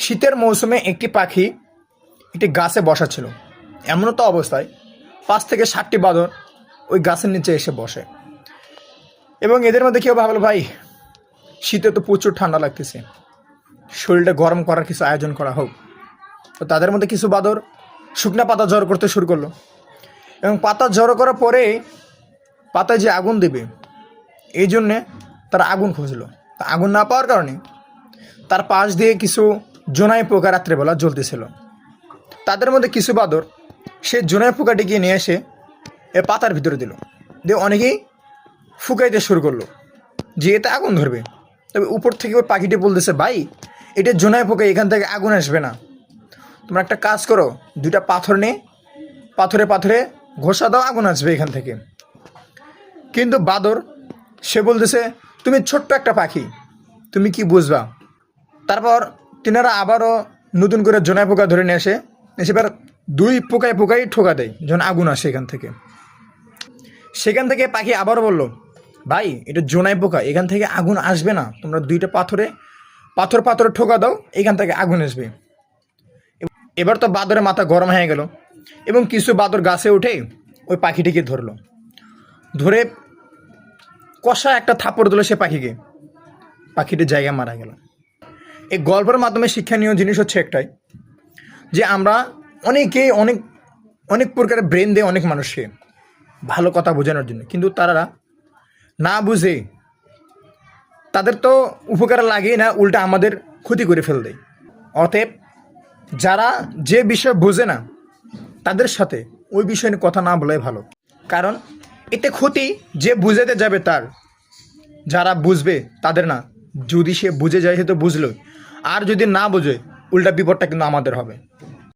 শীতের মৌসুমে একটি পাখি একটি গাছে বসা ছিল। এমনও তো অবস্থায় ৫ থেকে ৭টি বাঁদর ওই গাছের নিচে এসে বসে এবং এদের মধ্যে কেউ ভাবলো, ভাই শীতে তো প্রচুর ঠান্ডা লাগতেছে, শরীরটা গরম করার কিছু আয়োজন করা হোক। তো তাদের মধ্যে কিছু বাঁদর শুকনা পাতা জড়ো করতে শুরু করলো এবং পাতা জড়ো করার পরে পাতায় যে আগুন দেবে এই জন্যে তারা আগুন খুঁজলো। তা আগুন না পাওয়ার কারণে তার পাশ দিয়ে কিছু জোনাই পোকা রাত্রেবেলা জ্বলতেছিল। তাদের মধ্যে কিছু বাঁদর সে জোনাই পোকাটি গিয়ে নিয়ে এসে এ পাতার ভিতরে দিল, দিয়ে অনেকেই ফুকাইতে শুরু করলো যে এতে আগুন ধরবে। তবে উপর থেকে ওই পাখিটি বলতেছে, ভাই এটা জোনাই পোকা, এখান থেকে আগুন আসবে না, তোমরা একটা কাজ করো, 2টা পাথর নিয়ে পাথরে পাথরে ঘষা দাও, আগুন আসবে এখান থেকে। কিন্তু বাঁদর সে বলতেছে, তুমি ছোট্ট একটা পাখি, তুমি কি বুঝবা। তারপর তিনারা আবারও নতুন করে জোনাই পোকা ধরে নিয়ে এসে এবার 2 পোকায় ঠোকা দেয় যখন আগুন আসে সেখান থেকে পাখি আবারও বলল, ভাই এটা জোনাই পোকা, এখান থেকে আগুন আসবে না, তোমরা 2টা পাথরে ঠোকা দাও, এখান থেকে আগুন আসবে। এবার তো বাঁদরের মাথা গরম হয়ে গেল এবং কিছু বাঁদর গাছে উঠে ওই পাখিটিকে ধরলো, ধরে কষা একটা থাপ্পড় দিল সে পাখিটির জায়গায় মারা গেল। এই গল্পের মাধ্যমে শিক্ষণীয় জিনিস হচ্ছে একটাই, যে আমরা অনেকেই অনেক প্রকারের ব্রেন দেয় অনেক মানুষকে ভালো কথা বোঝানোর জন্য, কিন্তু তারা না বুঝে তাদের তো উপকার লাগেই না, উল্টা আমাদের ক্ষতি করে ফেল দেয়। অতএব যারা যে বিষয় বোঝে না তাদের সাথে ওই বিষয় নিয়ে কথা না বলাই ভালো, কারণ এতে ক্ষতি যে বুঝাতে যাবে তার, যারা বুঝবে তাদের না। যদি সে বুঝে যায় সে তো বুঝলো, আর যদি না বোঝে উল্টা বিপদটা কিন্তু আমাদের হবে।